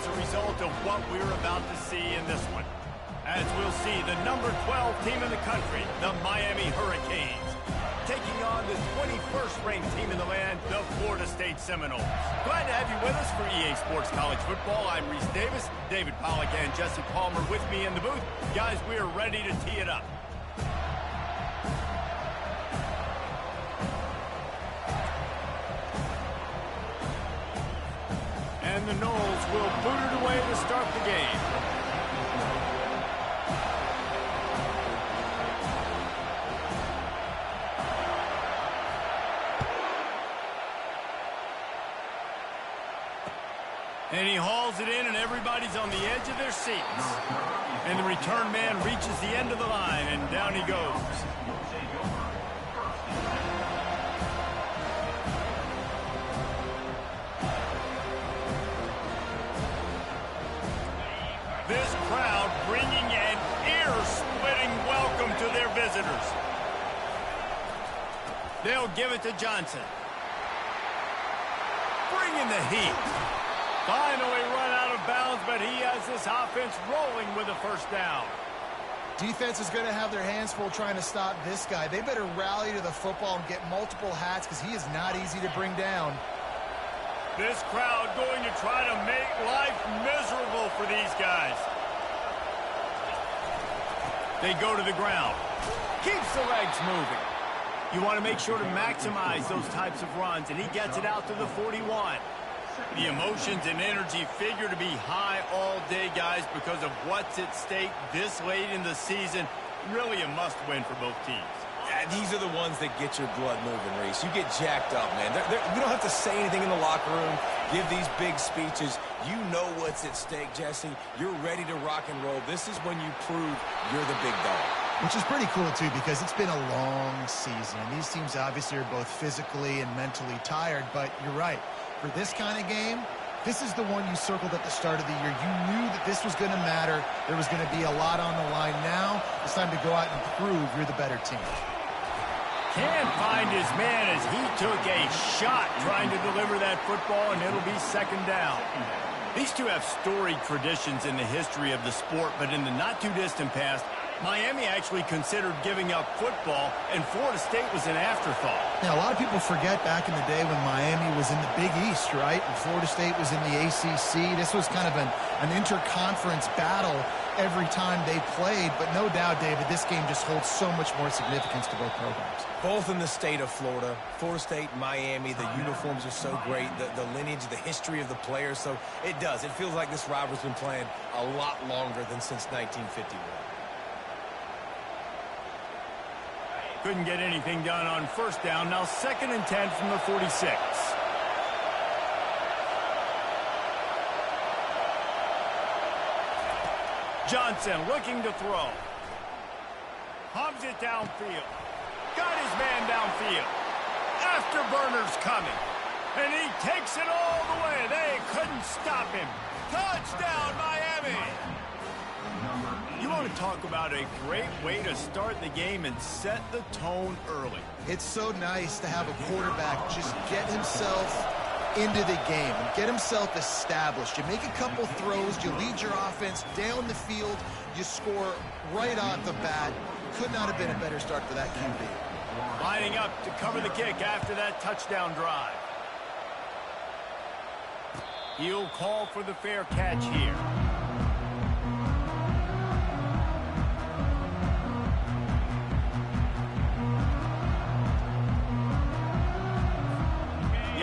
as a result of what we're about to see in this one. As we'll see, the number 12 team in the country, the Miami Hurricanes, taking on the 21st ranked team in the land, the Florida State Seminoles. Glad to have you with us for EA Sports College Football. I'm Reese Davis, David Pollack and Jesse Palmer with me in the booth. Guys, we are ready to tee it up. And the Noles will boot it away to start the game. And he hauls it in, and everybody's on the edge of their seats. And the return man reaches the end of the line, and down he goes. This crowd bringing an ear-splitting welcome to their visitors. They'll give it to Johnson. Bringing the heat. Finally run out of bounds, but he has this offense rolling with a first down. Defense is going to have their hands full trying to stop this guy. They better rally to the football and get multiple hats because he is not easy to bring down. This crowd going to try to make life miserable for these guys. They go to the ground. Keeps the legs moving. You want to make sure to maximize those types of runs, and he gets it out to the 41. The emotions and energy figure to be high all day, guys, because of what's at stake this late in the season. Really a must-win for both teams. Yeah, these are the ones that get your blood moving, Reese. You get jacked up, man. You don't have to say anything in the locker room, give these big speeches. You know what's at stake, Jesse. You're ready to rock and roll. This is when you prove you're the big dog. Which is pretty cool, too, because it's been a long season. And these teams obviously are both physically and mentally tired, but you're right. For this kind of game, this is the one you circled at the start of the year. You knew that this was going to matter. There was going to be a lot on the line. Now it's time to go out and prove you're the better team. Can't find his man as he took a shot trying to deliver that football, and it'll be second down. These two have storied traditions in the history of the sport, but in the not-too-distant past, Miami actually considered giving up football, and Florida State was an afterthought. Now, a lot of people forget back in the day when Miami was in the Big East, right? And Florida State was in the ACC. This was kind of an interconference battle every time they played. But no doubt, David, this game just holds so much more significance to both programs. Both in the state of Florida. Florida State, Miami, the uniforms are so great. The lineage, the history of the players. So it does. It feels like this rivalry's been playing a lot longer than since 1951. Couldn't get anything done on first down. Now 2nd and 10 from the 46. Johnson looking to throw. Hubs it downfield. Got his man downfield. Afterburner's coming. And he takes it all the way. They couldn't stop him. Touchdown, Miami! You want to talk about a great way to start the game and set the tone early. It's so nice to have a quarterback just get himself into the game and get himself established. You make a couple throws, you lead your offense down the field, you score right off the bat. Could not have been a better start for that QB. Lining up to cover the kick after that touchdown drive. He'll call for the fair catch here.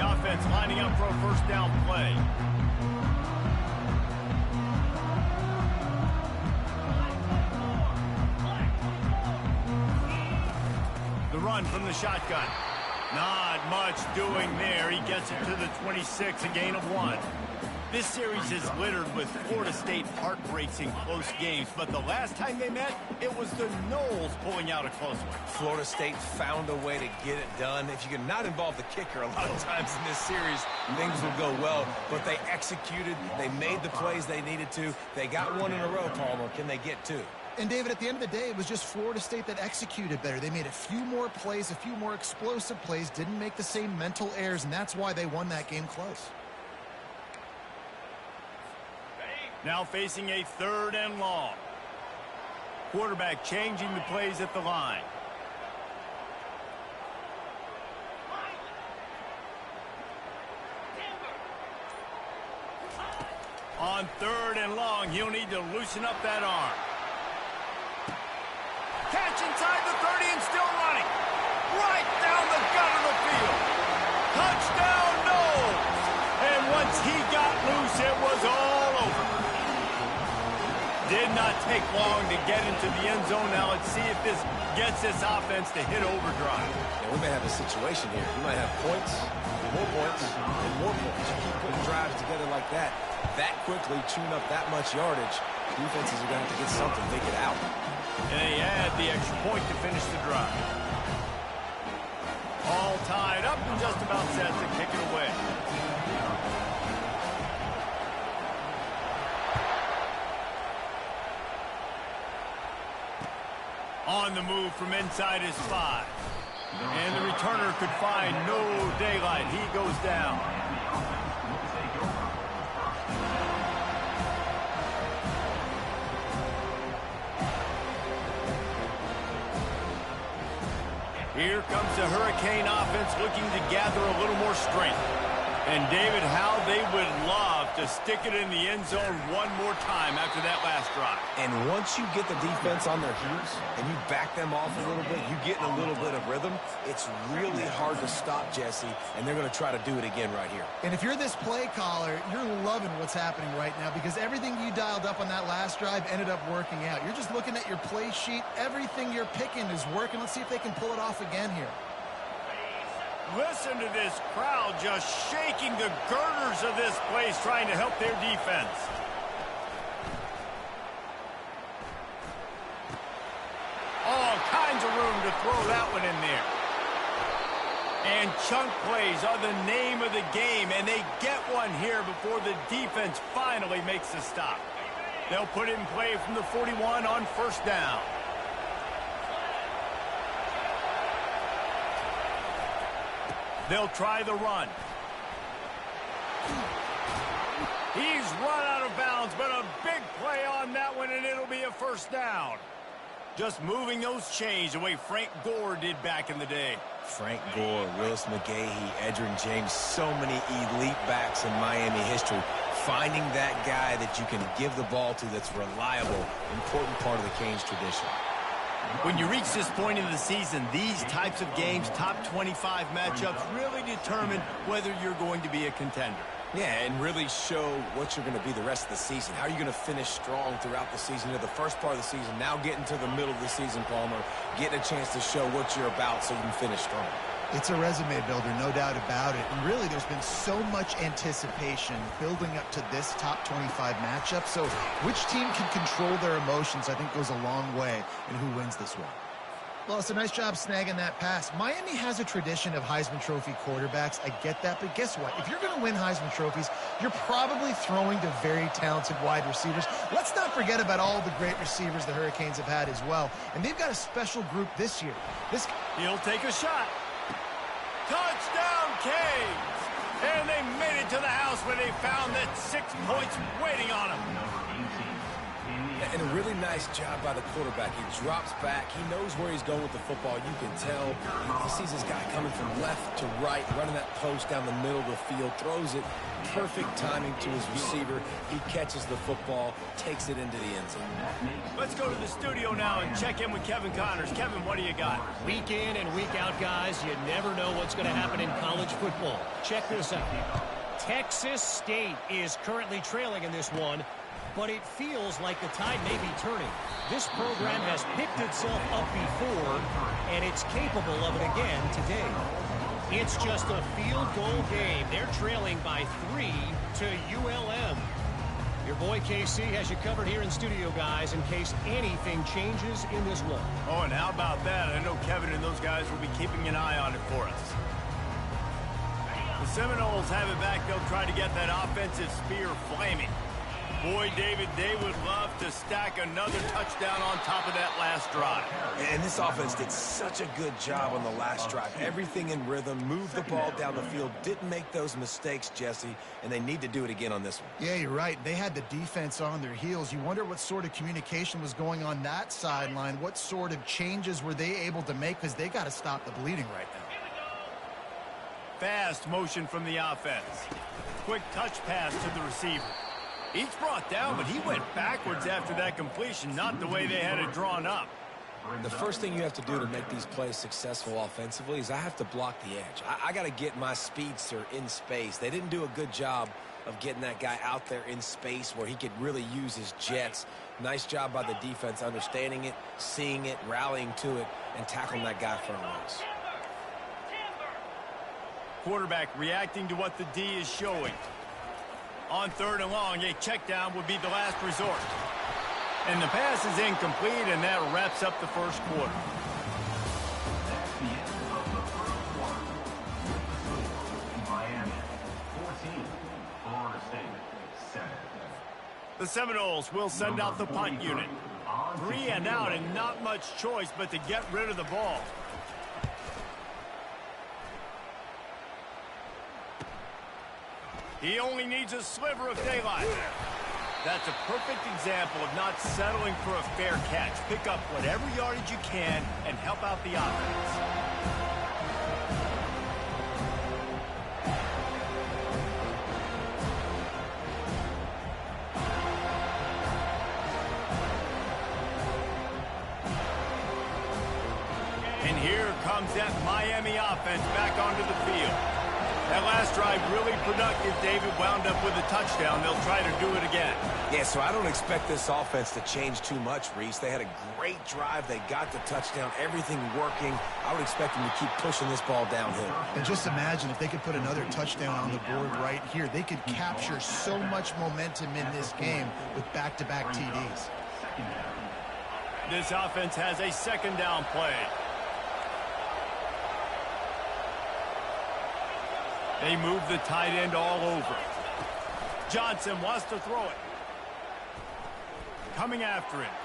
Offense lining up for a first down play. The run from the shotgun. Not much doing there. He gets it to the 26, a gain of 1. This series is littered with Florida State heart-racing close games, but the last time they met, it was the Noles pulling out a close one. Florida State found a way to get it done. If you can not involve the kicker a lot of times in this series, things will go well, but they executed. They made the plays they needed to. They got one in a row, Palmer. Can they get two? And, David, at the end of the day, it was just Florida State that executed better. They made a few more plays, a few more explosive plays, didn't make the same mental errors, and that's why they won that game close. Now facing a 3rd and long. Quarterback changing the plays at the line. On 3rd and long, he'll need to loosen up that arm. Catch inside the 30 and still running. Right down the gut of the field. Touchdown, Knowles. And once he got loose, it was all over. Did not take long to get into the end zone. Now let's see if this gets this offense to hit overdrive. Yeah, we may have a situation here. We might have points, more points, and more points. You keep putting drives together like that quickly, chewing up that much yardage, defenses are going to have to get something figured out. And they add the extra point to finish the drive. All tied up and just about set to kick it away. On the move from inside his 5. And the returner could find no daylight. He goes down. Here comes the Hurricane offense looking to gather a little more strength. And, David, how they would love to stick it in the end zone one more time after that last drive. And once you get the defense on their heels and you back them off a little bit, you get in a little bit of rhythm, it's really hard to stop, Jesse, and they're going to try to do it again right here. And if you're this play caller, you're loving what's happening right now because everything you dialed up on that last drive ended up working out. You're just looking at your play sheet. Everything you're picking is working. Let's see if they can pull it off again here. Listen to this crowd just shaking the girders of this place, trying to help their defense. All kinds of room to throw that one in there. And chunk plays are the name of the game, and they get one here before the defense finally makes the stop. They'll put it in play from the 41 on 1st down. They'll try the run. He's run out of bounds, but a big play on that one, and it'll be a 1st down. Just moving those chains the way Frank Gore did back in the day. Frank Gore, Willis McGahee, Edgerrin James, so many elite backs in Miami history. Finding that guy that you can give the ball to that's reliable, important part of the Canes tradition. When you reach this point in the season, these types of games, top 25 matchups, really determine whether you're going to be a contender. Yeah, and really show what you're going to be the rest of the season. How are you going to finish strong throughout the season? You know, the first part of the season, now getting to the middle of the season, Palmer, getting a chance to show what you're about so you can finish strong. It's a resume builder, no doubt about it. And really, there's been so much anticipation building up to this top 25 matchup. So which team can control their emotions, I think, goes a long way in who wins this one. Well, it's a nice job snagging that pass. Miami has a tradition of Heisman Trophy quarterbacks. I get that, but guess what? If you're going to win Heisman Trophies, you're probably throwing to very talented wide receivers. Let's not forget about all the great receivers the Hurricanes have had as well. And they've got a special group this year. He'll take a shot. Touchdown, Canes! And they made it to the house where they found that 6 points waiting on them. And a really nice job by the quarterback. He drops back. He knows where he's going with the football. You can tell. He sees this guy coming from left to right, running that post down the middle of the field, throws it. Perfect timing to his receiver. He catches the football, takes it into the end zone. Let's go to the studio now and check in with Kevin Connors. Kevin, what do you got? Week in and week out, guys, you never know what's going to happen in college football. Check this out. Texas State is currently trailing in this one, but it feels like the tide may be turning. This program has picked itself up before, and it's capable of it again today. It's just a field goal game. They're trailing by 3 to ULM. Your boy KC has you covered here in studio, guys, in case anything changes in this one. Oh, and how about that? I know Kevin and those guys will be keeping an eye on it for us. The Seminoles have it back. They'll try to get that offensive spear flaming. Boy, David, they would love to stack another touchdown on top of that last drive. And this offense did such a good job on the last drive. Everything in rhythm, moved the ball down the field, didn't make those mistakes, Jesse, and they need to do it again on this one. Yeah, you're right. They had the defense on their heels. You wonder what sort of communication was going on that sideline. What sort of changes were they able to make, because they got to stop the bleeding right now. Fast motion from the offense. Quick touch pass to the receiver. Each brought down, but he went backwards after that completion, not the way they had it drawn up. The first thing you have to do to make these plays successful offensively is I have to block the edge. I got to get my speedster in space. They didn't do a good job of getting that guy out there in space where he could really use his jets. Nice job by the defense understanding it, seeing it, rallying to it, and tackling that guy for a loss. Quarterback reacting to what the D is showing. On 3rd and long, a check down would be the last resort. And the pass is incomplete, and that wraps up the first quarter. Miami, 14, Florida State, 7. The Seminoles will send out the punt unit. 3 and out, and not much choice but to get rid of the ball. He only needs a sliver of daylight. That's a perfect example of not settling for a fair catch. Pick up whatever yardage you can and help out the offense. And here comes that Miami offense back onto the field. That last drive really productive. David wound up with a touchdown. They'll try to do it again. Yeah, so I don't expect this offense to change too much, Reese. They had a great drive. They got the touchdown. Everything working. I would expect them to keep pushing this ball downhill. And just imagine if they could put another touchdown on the board right here. They could capture so much momentum in this game with back-to-back TDs. This offense has a 2nd down play. They move the tight end all over. Johnson wants to throw it. Coming after him.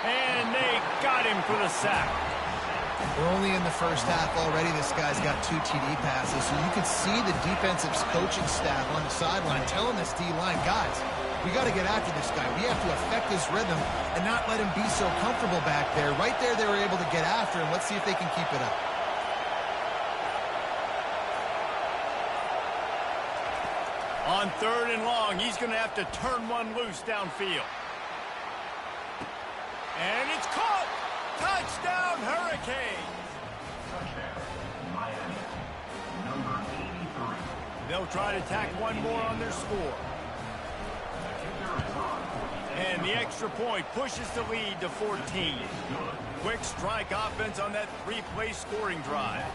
And they got him for the sack. We're only in the first half already. This guy's got 2 TD passes, so you could see the defensive coaching staff on the sideline telling this D-line, guys, we got to get after this guy. We have to affect his rhythm and not let him be so comfortable back there. Right there, they were able to get after him. Let's see if they can keep it up. On 3rd and long, he's going to have to turn one loose downfield. And it's caught! Touchdown, Hurricanes! Touchdown, Miami, number 83. They'll try to tack one more on their score. And the extra point pushes the lead to 14. Quick strike offense on that 3-play scoring drive.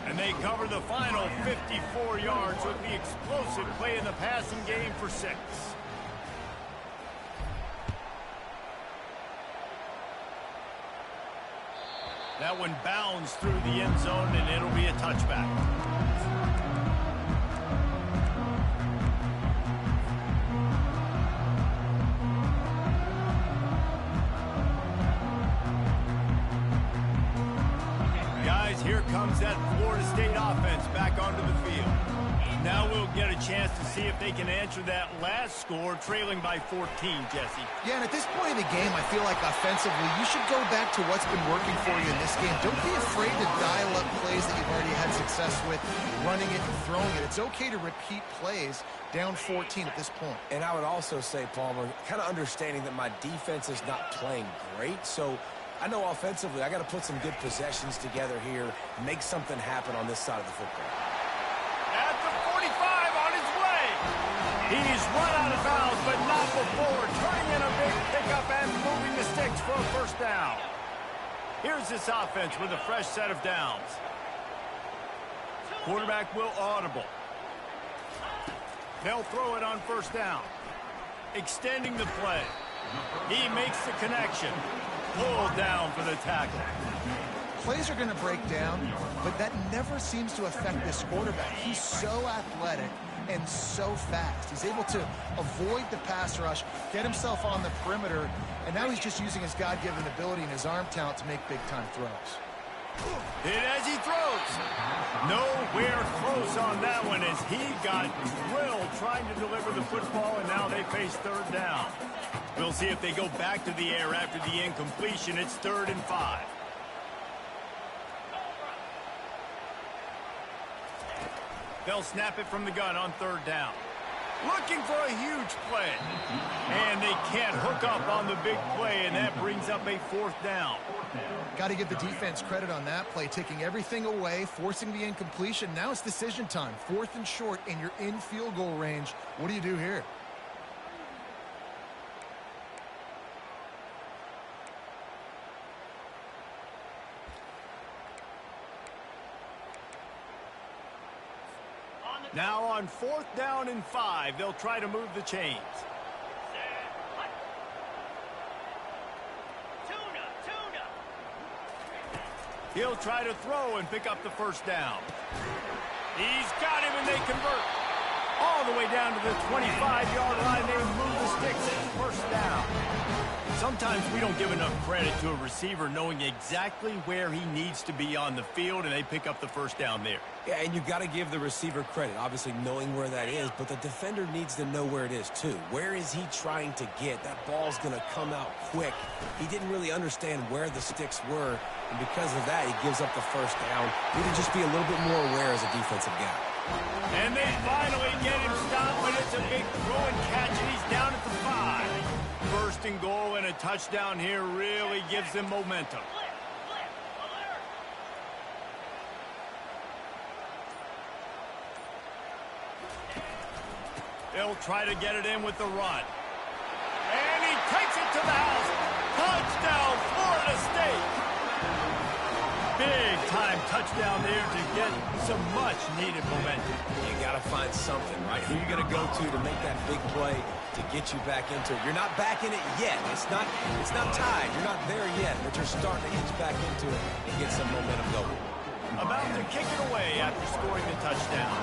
And they cover the final 54 yards with the explosive play in the passing game for 6. That one bounds through the end zone, and it'll be a touchback. Here comes that Florida State offense back onto the field. Now we'll get a chance to see if they can answer that last score, trailing by 14, Jesse. Yeah, and at this point in the game, I feel like offensively, you should go back to what's been working for you in this game. Don't be afraid to dial up plays that you've already had success with, running it and throwing it. It's okay to repeat plays down 14 at this point. And I would also say, Palmer, kind of understanding that my defense is not playing great, so I know offensively I got to put some good possessions together here, make something happen on this side of the football. At the 45 on his way. He's run out of bounds, but not before turning in a big pickup and moving the sticks for a 1st down. Here's this offense with a fresh set of downs. Quarterback will audible. They'll throw it on 1st down. Extending the play. He makes the connection. Pulled down for the tackle. Plays are going to break down, but that never seems to affect this quarterback. He's so athletic, and so fast. He's able to avoid the pass rush, get himself on the perimeter, and now he's just using his God-given ability and his arm talent to make big-time throws. Hit as he throws. Nowhere close on that one as he got drilled trying to deliver the football, and now they face third down. We'll see if they go back to the air after the incompletion. It's 3rd and 5. They'll snap it from the gun on 3rd down. Looking for a huge play. And they can't hook up on the big play, and that brings up a 4th down. Got to give the defense credit on that play, taking everything away, forcing the incompletion. Now it's decision time. 4th and short, and you're in field goal range. What do you do here? Now on 4th down and 5, they'll try to move the chains. He'll try to throw and pick up the 1st down. He's got him, and they convert. All the way down to the 25-yard line. They move the sticks. 1st down. Sometimes we don't give enough credit to a receiver knowing exactly where he needs to be on the field, and they pick up the 1st down there. Yeah, and you got to give the receiver credit, obviously knowing where that is, but the defender needs to know where it is too. Where is he trying to get? That ball's going to come out quick. He didn't really understand where the sticks were, and because of that, he gives up the 1st down. We need to just be a little bit more aware as a defensive guy. And they finally get him stopped, but it's a big throw and catch, and he's down at the 5. 1st and goal, and a touchdown here really gives them momentum. They'll try to get it in with the run. And he takes it to the house. Touchdown, Florida State. Big-time touchdown there to get some much-needed momentum. You got to find something, right? Who are you going to go to make that big play to get you back into it? You're not back in it yet. It's not tied. You're not there yet, but you're starting to get back into it and get some momentum going. About to kick it away after scoring the touchdown.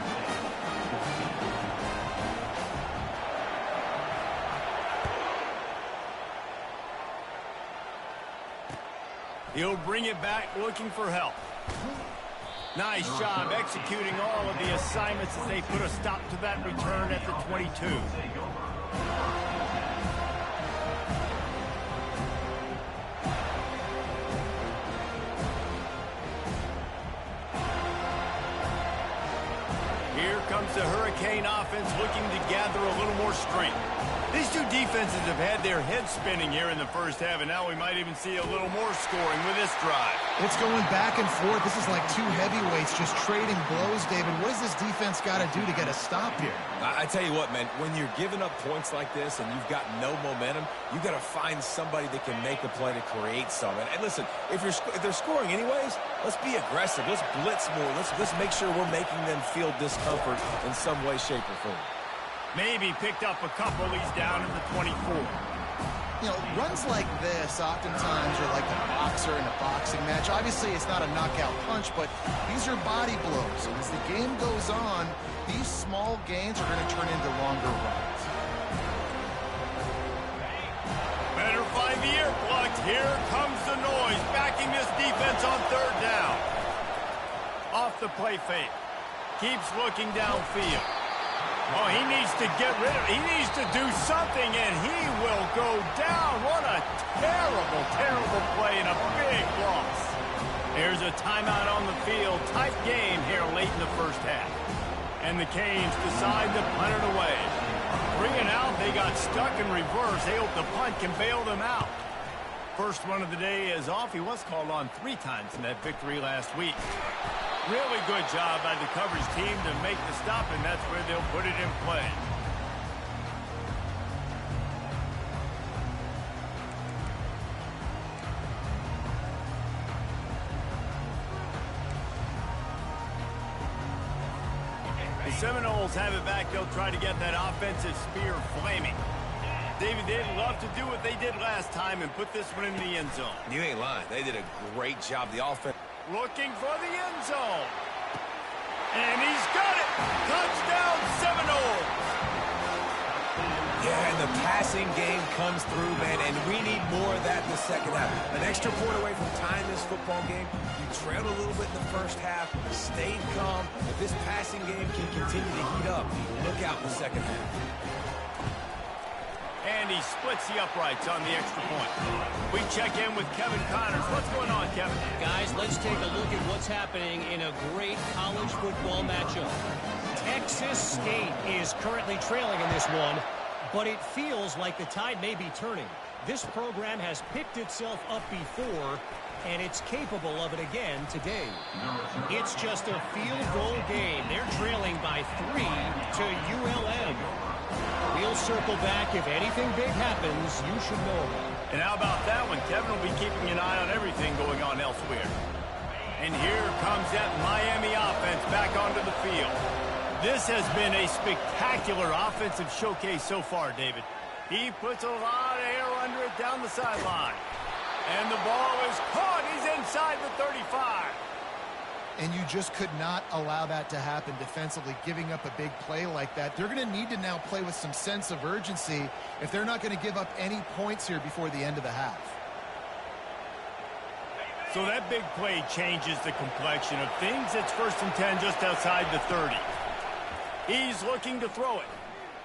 He'll bring it back looking for help. Nice job executing all of the assignments as they put a stop to that return at the 22. Here comes the Hurricane offense looking to gather a little more strength. These two defenses have had their heads spinning here in the 1st half, and now we might even see a little more scoring with this drive. It's going back and forth. This is like two heavyweights just trading blows, David. What does this defense got to do to get a stop here? I tell you what, man, when you're giving up points like this and you've got no momentum, you got to find somebody that can make a play to create some. And listen, if they're scoring anyways, let's be aggressive. Let's blitz more. Let's make sure we're making them feel discomfort in some way, shape, or form. Maybe picked up a couple. He's down in the 24. You know, runs like this oftentimes are like a boxer in a boxing match. Obviously, it's not a knockout punch, but these are body blows. And as the game goes on, these small gains are going to turn into longer runs. Better find the earplugs. Here comes the noise, backing this defense on 3rd down. Off the play fake. Keeps looking downfield. Oh, he needs to get rid of it. He needs to do something, and he will go down. What a terrible, terrible play and a big loss. There's a timeout on the field. Tight game here late in the 1st half. And the Canes decide to punt it away. 3 and out, they got stuck in reverse. They hope the punt can bail them out. First one of the day is off. He was called on 3 times in that victory last week. Really good job by the coverage team to make the stop, and that's where they'll put it in play. The Seminoles have it back. They'll try to get that offensive spear flaming. David, they'd love to do what they did last time and put this one in the end zone. You ain't lying. They did a great job. The offense. Looking for the end zone. And he's got it. Touchdown, Seminoles. Yeah, and the passing game comes through, man, and we need more of that in the second half. An extra point away from tying this football game. You trailed a little bit in the first half, stayed calm. If this passing game can continue to heat up, look out in the second half. And he splits the uprights on the extra point. We check in with Kevin Connors. What's going on, Kevin? Guys, let's take a look at what's happening in a great college football matchup. Texas State is currently trailing in this one, but it feels like the tide may be turning. This program has picked itself up before, and it's capable of it again today. It's just a field goal game. They're trailing by 3 to ULM. We'll circle back. If anything big happens, you should know about it. And how about that one? Kevin will be keeping an eye on everything going on elsewhere. And here comes that Miami offense back onto the field. This has been a spectacular offensive showcase so far, David. He puts a lot of air under it down the sideline. And the ball is caught. He's inside the 35. And you just could not allow that to happen defensively, giving up a big play like that. They're going to need to now play with some sense of urgency if they're not going to give up any points here before the end of the half. So that big play changes the complexion of things. It's 1st and 10 just outside the 30. He's looking to throw it.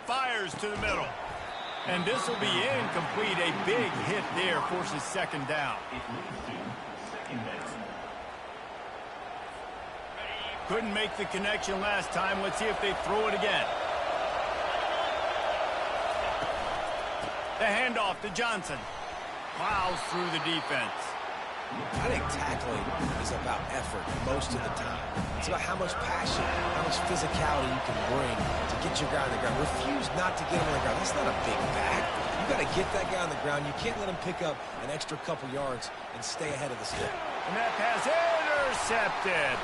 Fires to the middle. And this will be incomplete. A big hit there forces 2nd down. Couldn't make the connection last time. Let's see if they throw it again. The handoff to Johnson. Plows through the defense. I think tackling is about effort most of the time. It's about how much passion, how much physicality you can bring to get your guy on the ground. Refuse not to get him on the ground. That's not a big bag. You got to get that guy on the ground. You can't let him pick up an extra couple yards and stay ahead of the stick. And that pass intercepted.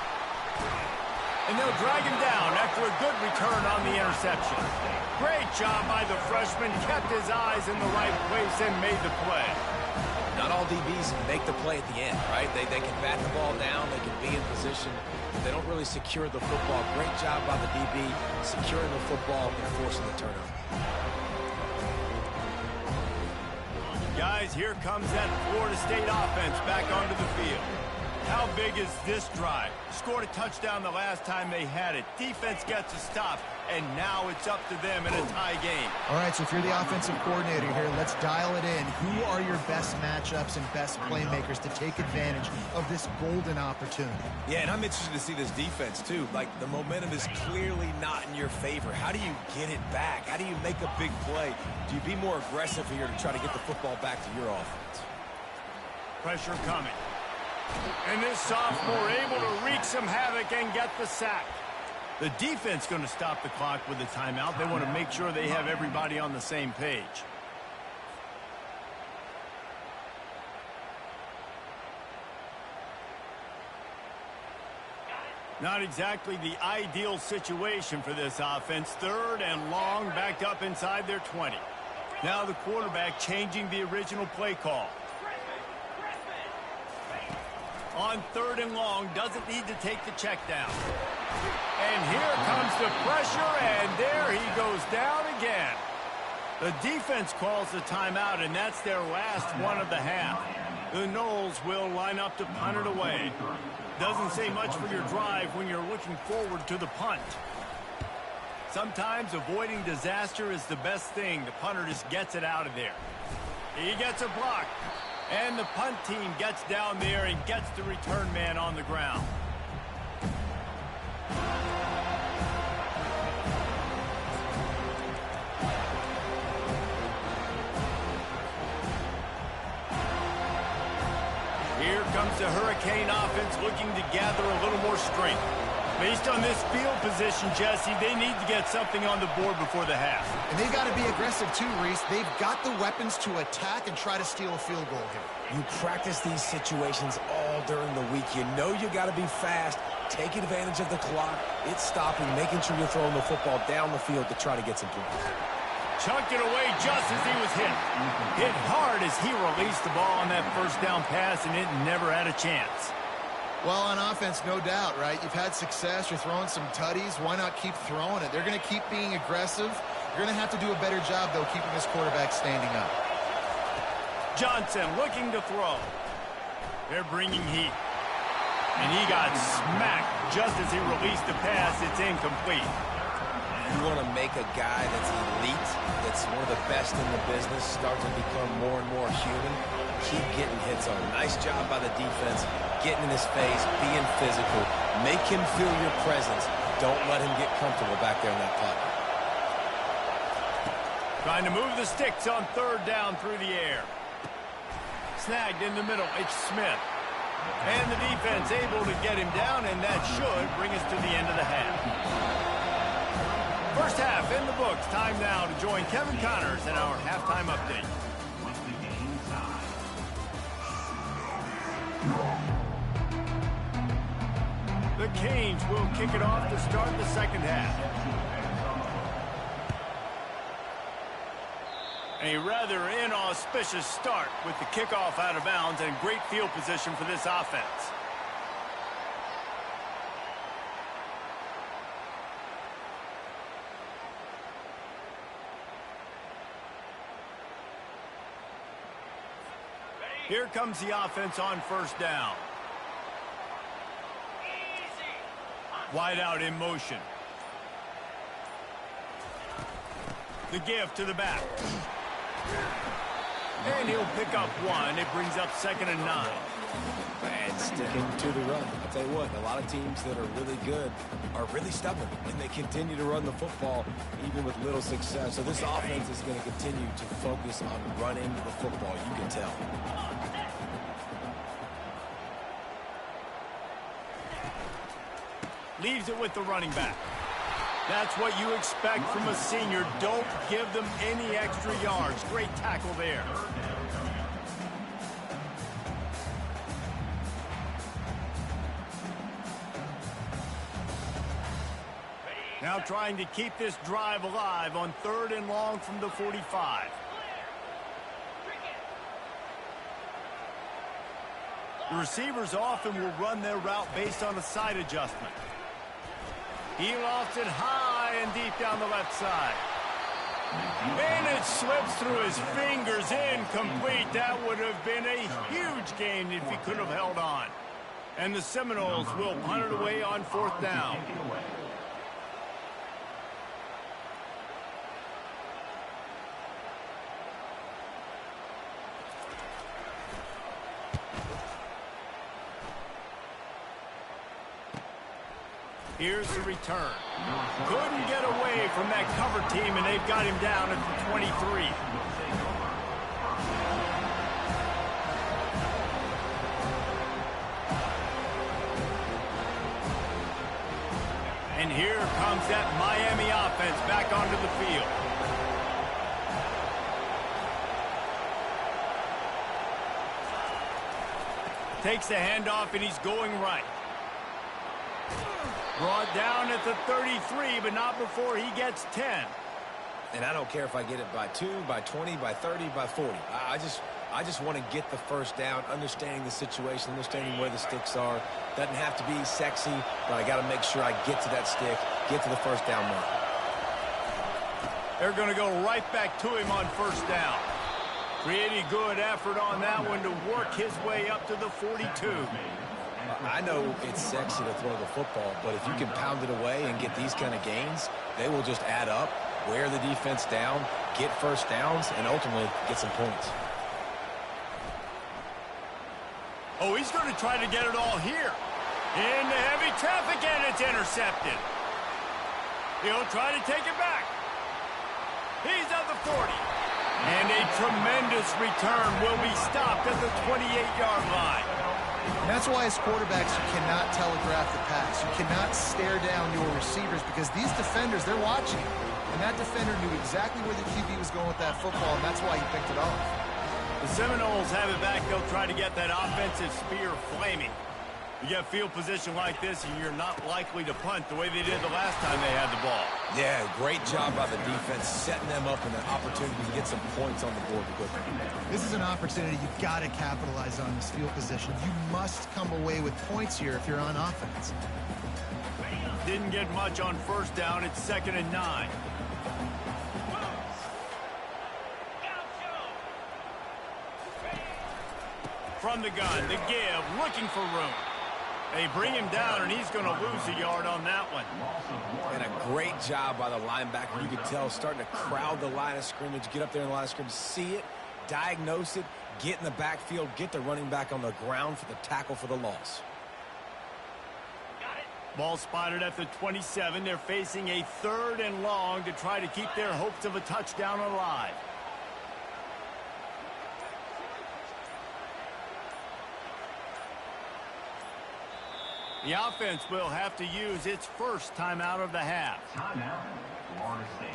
And they'll drag him down after a good return on the interception. Great job by the freshman. Kept his eyes in the right place and made the play. Not all DBs make the play at the end, right? They can bat the ball down. They can be in position. They don't really secure the football. Great job by the DB securing the football and forcing the turnover. Guys, here comes that Florida State offense back onto the field. How big is this drive? Scored a touchdown the last time they had it. Defense gets a stop, and now it's up to them in a tie game. All right, so if you're the offensive coordinator here, let's dial it in. Who are your best matchups and best playmakers to take advantage of this golden opportunity? Yeah, and I'm interested to see this defense, too. Like, the momentum is clearly not in your favor. How do you get it back? How do you make a big play? Do you be more aggressive here to try to get the football back to your offense? Pressure coming. And this sophomore able to wreak some havoc and get the sack. The defense going to stop the clock with a timeout. They want to make sure they have everybody on the same page. Not exactly the ideal situation for this offense. 3rd and long, backed up inside their 20. Now the quarterback changing the original play call. On 3rd and long, doesn't need to take the check down. And here comes the pressure, and there he goes down again. The defense calls the timeout, and that's their last one of the half. The Noles will line up to punt it away. Doesn't say much for your drive when you're looking forward to the punt. Sometimes avoiding disaster is the best thing. The punter just gets it out of there. He gets a block. And the punt team gets down there and gets the return man on the ground. Here comes the Hurricane offense looking to gather a little more strength. Based on this field position, Jesse, they need to get something on the board before the half. And they've got to be aggressive too, Reese. They've got the weapons to attack and try to steal a field goal here. You practice these situations all during the week. You know you got to be fast, take advantage of the clock. It's stopping, making sure you're throwing the football down the field to try to get some points. Chunked it away just as he was hit. Hit hard as he released the ball on that 1st down pass, and it never had a chance. Well, on offense, no doubt, right? You've had success. You're throwing some tutties. Why not keep throwing it? They're going to keep being aggressive. You're going to have to do a better job, though, keeping this quarterback standing up. Johnson looking to throw. They're bringing heat. And he got smacked just as he released the pass. It's incomplete. You want to make a guy that's elite, that's one of the best in the business, start to become more and more human. Keep getting hits on him. Nice job by the defense, getting in his face, being physical. Make him feel your presence. Don't let him get comfortable back there in that pocket. Trying to move the sticks on third down through the air. Snagged in the middle. It's Smith. And the defense able to get him down, and that should bring us to the end of the half. First half in the books. Time now to join Kevin Connors in our halftime update. The Canes will kick it off to start the second half. A rather inauspicious start with the kickoff out of bounds and great field position for this offense. Here comes the offense on first down. Wide out in motion. The give to the back. And he'll pick up one. It brings up 2nd and 9. And sticking to the run. I'll tell you what, a lot of teams that are really good are really stubborn, and they continue to run the football even with little success. So this offense is going to continue to focus on running the football. You can tell. Leaves it with the running back. That's what you expect from a senior. Don't give them any extra yards. Great tackle there. Now trying to keep this drive alive on 3rd and long from the 45. The receivers often will run their route based on a side adjustment. He lofts it high and deep down the left side. And it slips through his fingers, incomplete. That would have been a huge gain if he could have held on. And the Seminoles will punt it away on 4th down. Here's the return. Couldn't get away from that cover team, and they've got him down at the 23. And here comes that Miami offense back onto the field. Takes the handoff, and he's going right. Brought down at the 33, but not before he gets 10. And I don't care if I get it by 2, by 20, by 30, by 40. I just want to get the first down, understanding the situation, understanding where the sticks are. Doesn't have to be sexy, but I got to make sure I get to that stick, get to the first down mark. They're going to go right back to him on 1st down. Pretty good effort on that one to work his way up to the 42. I know it's sexy to throw the football, but if you can pound it away and get these kind of gains, they will just add up, wear the defense down, get first downs, and ultimately get some points. Oh, he's going to try to get it all here. Into heavy traffic, and it's intercepted. He'll try to take it back. He's at the 40. And a tremendous return will be stopped at the 28-yard line. And that's why as quarterbacks you cannot telegraph the pass. You cannot stare down your receivers because these defenders, they're watching you. And that defender knew exactly where the QB was going with that football, and that's why he picked it off. The Seminoles have it back. They'll try to get that offensive spear flaming. You get field position like this, and you're not likely to punt the way they did the last time they had the ball. Yeah, great job by the defense, setting them up in an opportunity to get some points on the board quickly. This is an opportunity you've got to capitalize on, this field position. You must come away with points here if you're on offense. Didn't get much on first down. It's 2nd and 9. From the gun, the give, looking for room. They bring him down, and he's going to lose a yard on that one. And a great job by the linebacker. You can tell starting to crowd the line of scrimmage, get up there in the line of scrimmage, see it, diagnose it, get in the backfield, get the running back on the ground for the tackle for the loss. Ball spotted at the 27. They're facing a 3rd and long to try to keep their hopes of a touchdown alive. The offense will have to use its first timeout of the half. Timeout, Florida State.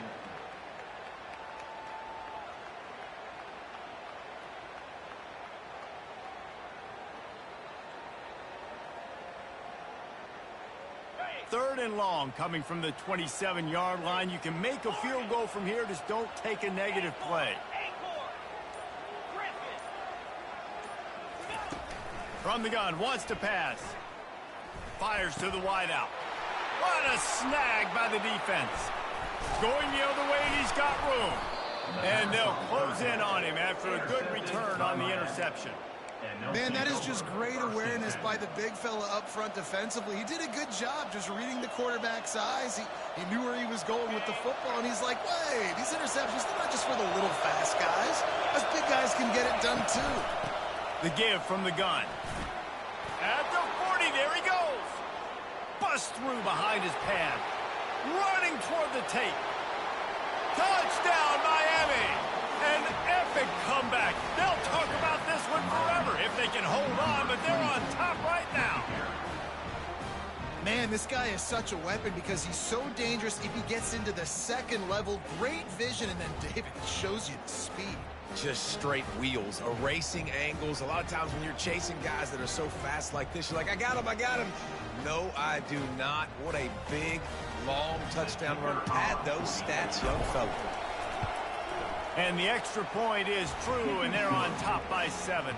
Third and long coming from the 27-yard line. You can make a field goal from here. Just don't take a negative play. From the gun, wants to pass. Fires to the wideout. What a snag by the defense. Going the other way, he's got room. And they'll close in on him after a good return on the interception. Man, that is just great awareness by the big fella up front defensively. He did a good job just reading the quarterback's eyes. He knew where he was going with the football, and he's like, wait, these interceptions, they're not just for the little fast guys. Us big guys can get it done too. The give from the gun. At the 40, there he goes. Bust through behind his pad. Running toward the tape. Touchdown, Miami. An epic comeback. They'll talk about this one forever if they can hold on, but they're on top right now. Man, this guy is such a weapon because he's so dangerous if he gets into the second level. Great vision, and then David shows you the speed. Just straight wheels, erasing angles. A lot of times when you're chasing guys that are so fast like this, you're like, I got him, I got him. No, I do not. What a big, long touchdown run. Pad those stats, young fella. And the extra point is true, and they're on top by 7.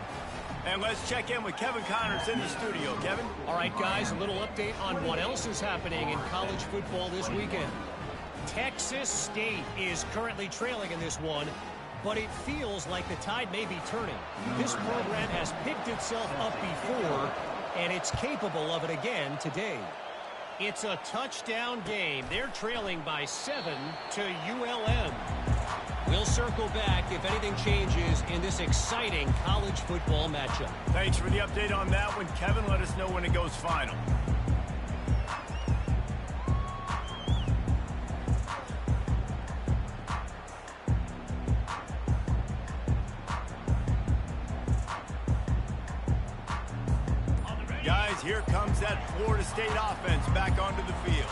And let's check in with Kevin Connors in the studio. Kevin? All right, guys, a little update on what else is happening in college football this weekend. Texas State is currently trailing in this one, but it feels like the tide may be turning. This program has picked itself up before, and it's capable of it again today. It's a touchdown game. They're trailing by 7 to ULM. We'll circle back if anything changes in this exciting college football matchup. Thanks for the update on that one, Kevin. Let us know when it goes final. Guys, here comes that Florida State offense back onto the field.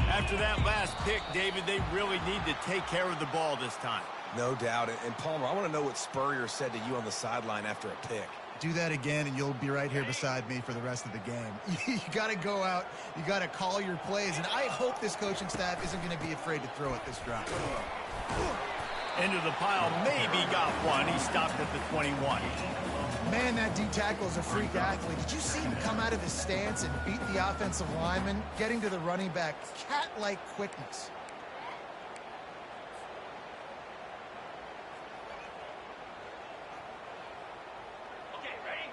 After that last pick, David, they really need to take care of the ball this time. No doubt. And Palmer, I want to know what Spurrier said to you on the sideline after a pick. Do that again, and you'll be right here beside me for the rest of the game. You got to go out. You got to call your plays, and I hope this coaching staff isn't going to be afraid to throw it this drive. Into the pile, maybe got one. He stopped at the 21. Man, that D-tackle is a freak athlete. Did you see him come out of his stance and beat the offensive lineman, getting to the running back? Cat-like quickness.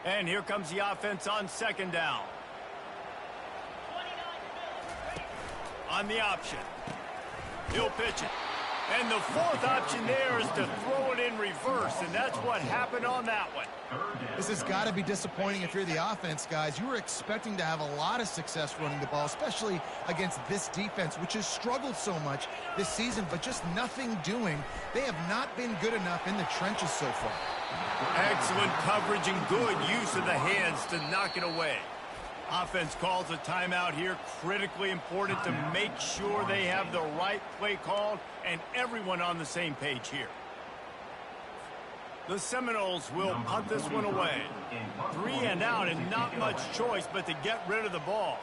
And here comes the offense on 2nd down. On the option. He'll pitch it. And the 4th option there is to throw it in reverse, and that's what happened on that one. This has got to be disappointing if you're the offense, guys. You were expecting to have a lot of success running the ball, especially against this defense, which has struggled so much this season, but just nothing doing. They have not been good enough in the trenches so far. Excellent coverage and good use of the hands to knock it away. Offense calls a timeout here. Critically important to make sure they have the right play called and everyone on the same page here. The Seminoles will punt this one away. 3 and out and not much choice but to get rid of the ball.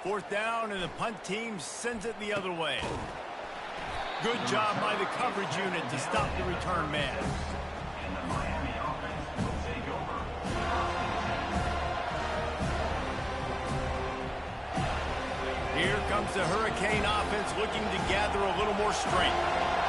Fourth down, and the punt team sends it the other way. Good job by the coverage unit to stop the return man. And the Miami offense will take over. Here comes the Hurricane offense looking to gather a little more strength.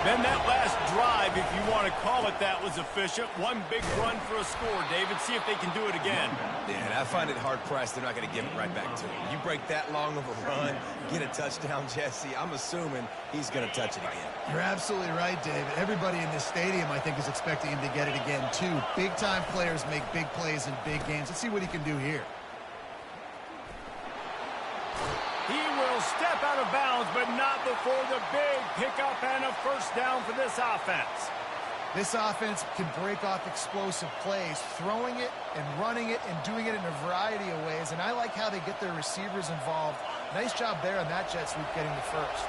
Then that last drive, if you want to call it that, was efficient. One big run for a score, David. See if they can do it again. Yeah, and I find it hard-pressed they're not going to give it right back to him. You break that long of a run, get a touchdown, Jesse, I'm assuming he's going to touch it again. You're absolutely right, David. Everybody in this stadium, I think, is expecting him to get it again, too. Big-time players make big plays in big games. Let's see what he can do here. He will step out of bounds, but not before the big pickup and a first down for this offense. This offense can break off explosive plays, throwing it and running it and doing it in a variety of ways, and I like how they get their receivers involved. Nice job there on that jet sweep getting the first.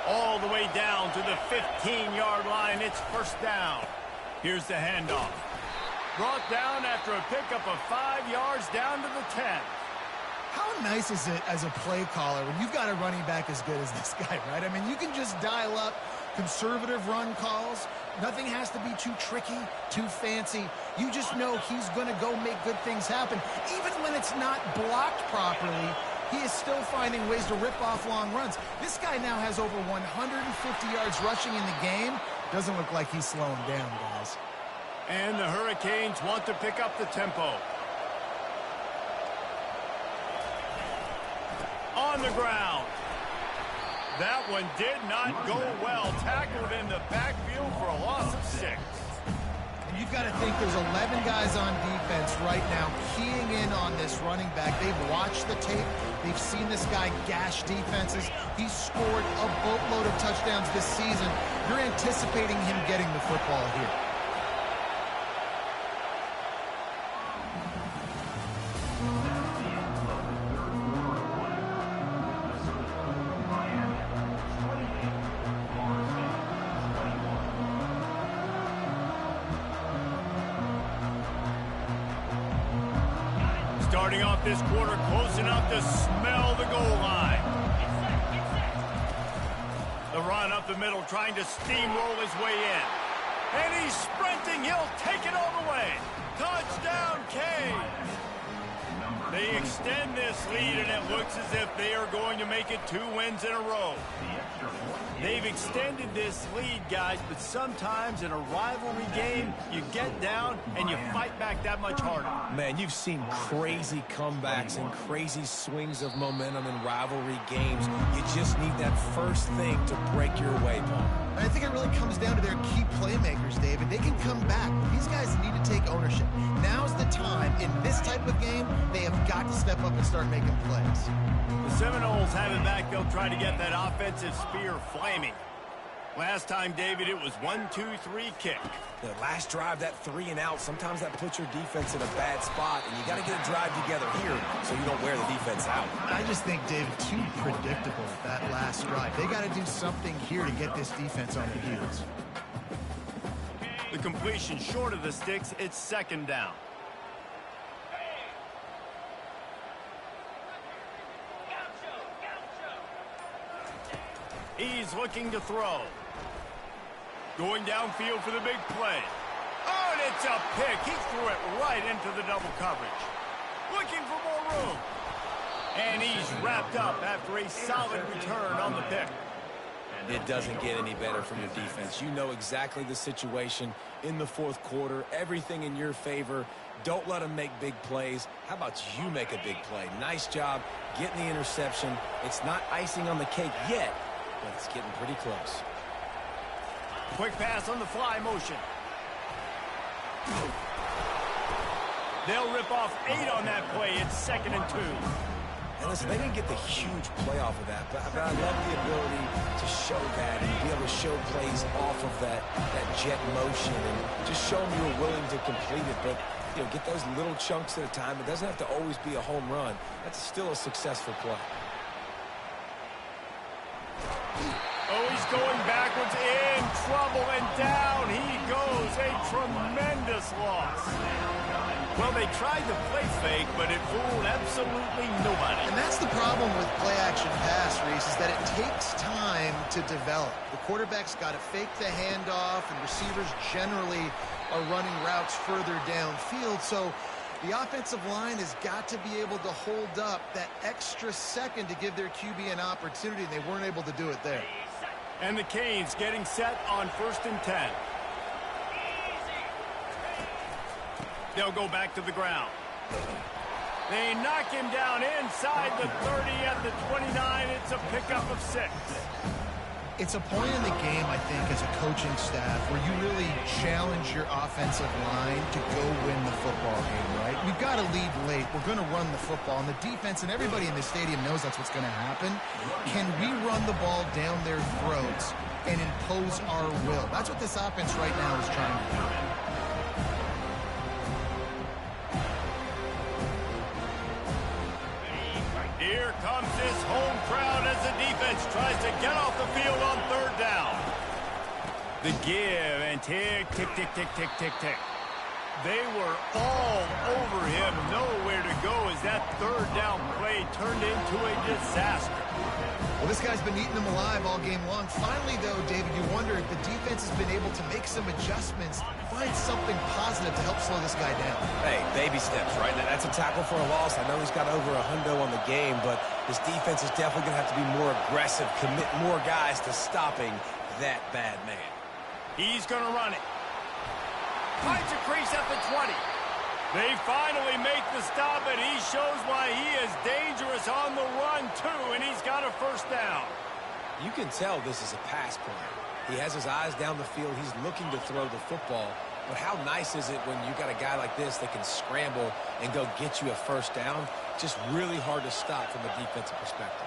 All the way down to the 15-yard line. It's first down. Here's the handoff. Brought down after a pickup of 5 yards down to the 10. How nice is it as a play caller when you've got a running back as good as this guy, right? I mean, you can just dial up conservative run calls. Nothing has to be too tricky, too fancy. You just know he's going to go make good things happen. Even when it's not blocked properly, he is still finding ways to rip off long runs. This guy now has over 150 yards rushing in the game. Doesn't look like he's slowing down, guys. And the Hurricanes want to pick up the tempo. On the ground. That one did not go well. Tackled in the backfield for a loss of 6. And you've got to think there's 11 guys on defense right now keying in on this running back. They've watched the tape. They've seen this guy gash defenses. He's scored a boatload of touchdowns this season. You're anticipating him getting the football here. Starting off this quarter close enough to smell the goal line. The run up the middle trying to steamroll his way in. And he's sprinting. He'll take it all the way. Touchdown, Canes. They extend this lead, and it looks as if they are going to make it 2 wins in a row. They've extended this lead, guys, but sometimes in a rivalry game, you get down and you fight back that much harder. Man, you've seen crazy comebacks and crazy swings of momentum in rivalry games. You just need that first thing to break your way, Paul. And I think it really comes down to their key playmakers, David. They can come back, but these guys need to take ownership. Now's the time. In this type of game, they have got to step up and start making plays. The Seminoles have it back. They'll try to get that offensive spear flaming. Last time, David, it was 1-2-3 kick. The last drive, that 3 and out, sometimes that puts your defense in a bad spot, and you got to get a drive together here so you don't wear the defense out. I just think, David, too predictable that last drive. They got to do something here to get this defense on their heels. The completion short of the sticks. It's second down. He's looking to throw. Going downfield for the big play. Oh, and it's a pick. He threw it right into the double coverage. Looking for more room. And he's wrapped up after a solid return on the pick. It doesn't get any better from your defense. You know exactly the situation in the fourth quarter. Everything in your favor. Don't let them make big plays. How about you make a big play? Nice job getting the interception. It's not icing on the cake yet, but it's getting pretty close. Quick pass on the fly motion. They'll rip off 8 on that play. It's 2nd and 2. And listen, they didn't get the huge play off of that, but I love the ability to show that and be able to show plays off of that jet motion and just show them you're willing to complete it. But, you know, get those little chunks at a time. It doesn't have to always be a home run. That's still a successful play. Oh, he's going backwards, in trouble, and down he goes. A tremendous loss. Well, they tried to play fake, but it fooled absolutely nobody. And that's the problem with play-action pass, Reese, is that it takes time to develop. The quarterback's got to fake the handoff, and receivers generally are running routes further downfield. So the offensive line has got to be able to hold up that extra second to give their QB an opportunity, and they weren't able to do it there. And the Canes getting set on 1st and 10. They'll go back to the ground. They knock him down inside the 30 at the 29. It's a pickup of 6. It's a point in the game, I think, as a coaching staff where you really challenge your offensive line to go win the football game, right? We've got to lead late. We're going to run the football. And the defense and everybody in the stadium knows that's what's going to happen. Can we run the ball down their throats and impose our will? That's what this offense right now is trying to do. Here comes this home crowd as the defense tries to get off the field on 3rd down. The give and tick, tick, tick, tick, tick, tick, tick. They were all over him, nowhere to go as that 3rd down play turned into a disaster. Well, this guy's been eating them alive all game long. Finally, though, David, you wonder if the defense has been able to make some adjustments, find something positive to help slow this guy down. Hey, baby steps, right? That's a tackle for a loss. I know he's got over a hundo on the game, but his defense is definitely going to have to be more aggressive, commit more guys to stopping that bad man. He's going to run it. Finds a crease at the 20. They finally make the stop, and he shows why he is dangerous on the run, too, and he's got a 1st down. You can tell this is a pass player. He has his eyes down the field. He's looking to throw the football. But how nice is it when you got a guy like this that can scramble and go get you a 1st down? Just really hard to stop from a defensive perspective.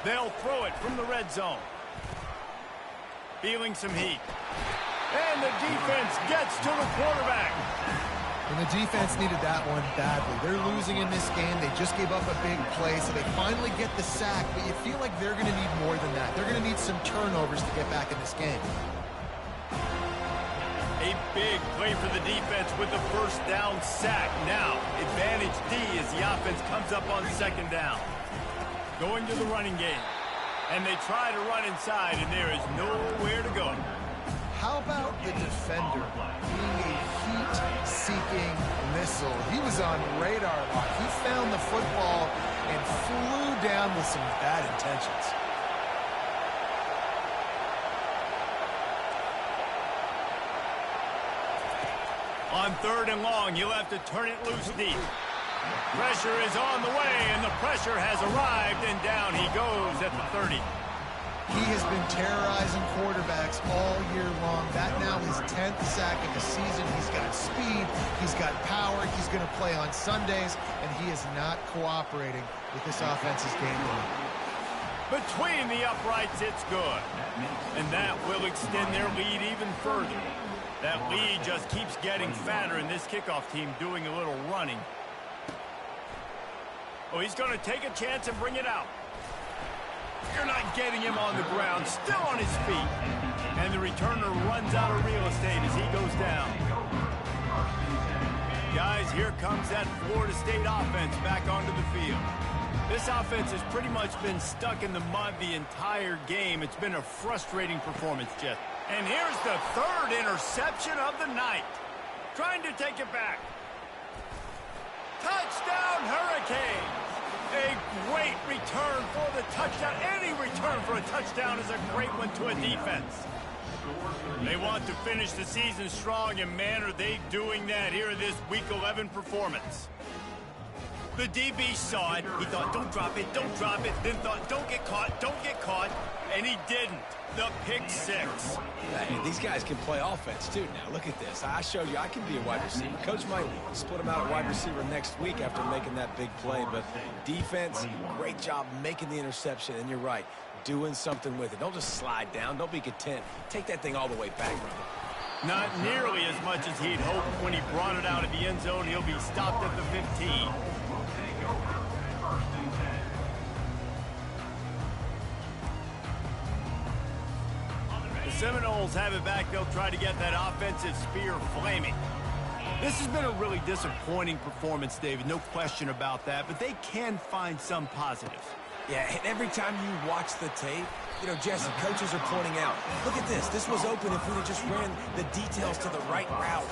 They'll throw it from the red zone. Feeling some heat. And the defense gets to the quarterback. And the defense needed that one badly. They're losing in this game. They just gave up a big play, so they finally get the sack, but you feel like they're going to need more than that. They're going to need some turnovers to get back in this game. A big play for the defense with the 1st down sack. Now, advantage D as the offense comes up on 2nd down. Going to the running game. And they try to run inside, and there is nowhere to go. How about the defender being a heat-seeking missile? He was on radar lock. He found the football and flew down with some bad intentions. On 3rd and long, he'll have to turn it loose deep. Pressure is on the way, and the pressure has arrived, and down he goes at the 30. He has been terrorizing quarterbacks all year long. That now his 10th sack of the season. He's got speed. He's got power. He's going to play on Sundays, and he is not cooperating with this offense's game plan. Between the uprights, it's good. And that will extend their lead even further. That lead just keeps getting fatter, and this kickoff team doing a little running. Oh, he's going to take a chance and bring it out. You're not getting him on the ground, still on his feet. And the returner runs out of real estate as he goes down. Guys, here comes that Florida State offense back onto the field. This offense has pretty much been stuck in the mud the entire game. It's been a frustrating performance, Jeff. And here's the 3rd interception of the night. Trying to take it back. Touchdown, Hurricanes! A great return for the touchdown. Any return for a touchdown is a great one to a defense. They want to finish the season strong, and man, are they doing that here in this Week 11 performance. The DB saw it. He thought, don't drop it, don't drop it. Then thought, don't get caught, and he didn't. The pick 6. Hey, these guys can play offense, too. Now, look at this. I showed you I can be a wide receiver. Coach might split him out at wide receiver next week after making that big play. But defense, great job making the interception. And you're right, doing something with it. Don't just slide down. Don't be content. Take that thing all the way back, brother. Not nearly as much as he'd hoped when he brought it out of the end zone. He'll be stopped at the 15. Seminoles have it back. They'll try to get that offensive spear flaming. This has been a really disappointing performance, David. No question about that. But they can find some positives. Yeah, and every time you watch the tape, you know, Jesse, coaches are pointing out, look at this. This was open if we had just ran the details to the right route,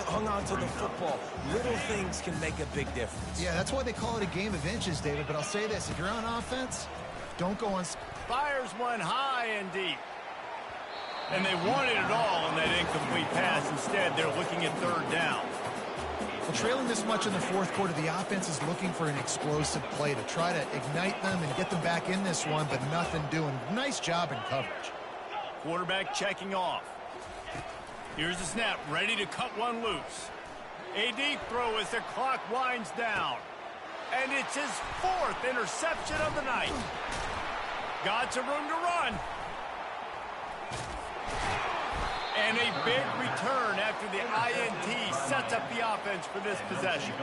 hung on to the football. Little things can make a big difference. Yeah, that's why they call it a game of inches, David. But I'll say this. If you're on offense, don't go on... Fires one high and deep. And they wanted it all on that incomplete pass. Instead, they're looking at third down. Well, trailing this much in the fourth quarter, the offense is looking for an explosive play to try to ignite them and get them back in this one, but nothing doing. Nice job in coverage. Quarterback checking off. Here's the snap, ready to cut one loose. A deep throw as the clock winds down. And it's his fourth interception of the night. Got some room to run. And a big return after the INT sets up the offense for this possession.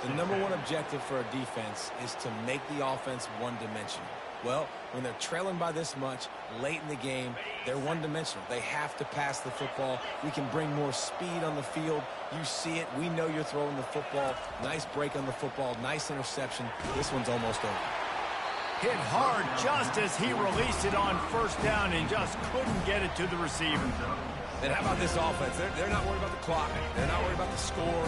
The number one objective for a defense is to make the offense one-dimensional. Well, when they're trailing by this much late in the game, they're one-dimensional. They have to pass the football. We can bring more speed on the field. You see it. We know you're throwing the football. Nice break on the football. Nice interception. This one's almost over. Hit hard just as he released it on first down and just couldn't get it to the receiver. And how about this offense? They're not worried about the clock. They're not worried about the score.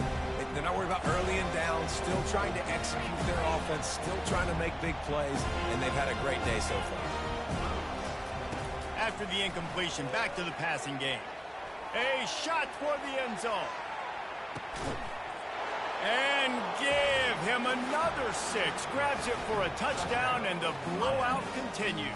They're not worried about early and down. Still trying to execute their offense. Still trying to make big plays. And they've had a great day so far. After the incompletion, back to the passing game. A shot for the end zone. And give him another 6. Grabs it for a touchdown, and the blowout continues.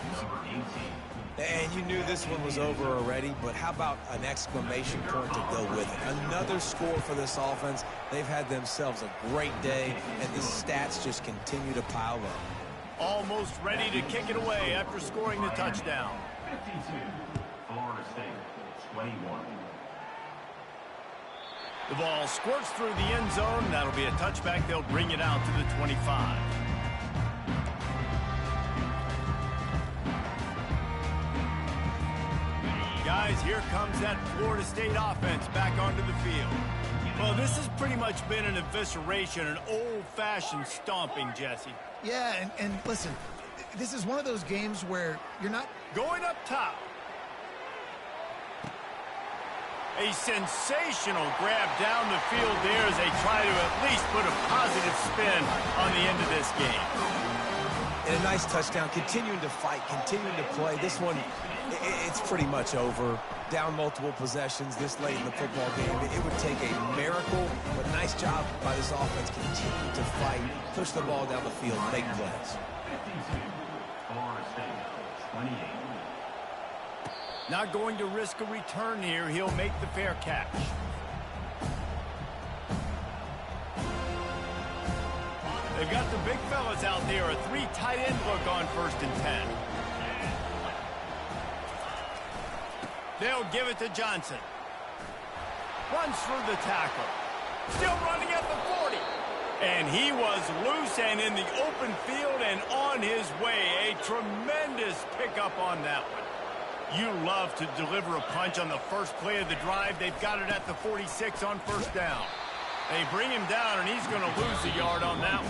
And you knew this one was over already, but how about an exclamation point to go with it? Another score for this offense. They've had themselves a great day, and the stats just continue to pile up. Almost ready to kick it away after scoring the touchdown. 52, Florida State, 21. The ball squirts through the end zone. That'll be a touchback. They'll bring it out to the 25. Guys, here comes that Florida State offense back onto the field. Well, this has pretty much been an evisceration, an old-fashioned stomping, Jesse. Yeah, and listen, this is one of those games where you're not... Going up top. A sensational grab down the field there as they try to at least put a positive spin on the end of this game. And a nice touchdown, continuing to fight, continuing to play. This one, it's pretty much over. Down multiple possessions this late in the football game. It would take a miracle, but nice job by this offense. Continue to fight, push the ball down the field, make plays. 52, Florida State, 28. Not going to risk a return here. He'll make the fair catch. They've got the big fellas out there. A 3 tight end look on 1st and 10. They'll give it to Johnson. Runs through the tackle. Still running at the 40. And he was loose and in the open field and on his way. A tremendous pickup on that one. You love to deliver a punch on the first play of the drive. They've got it at the 46 on 1st down. They bring him down, and he's going to lose a yard on that one.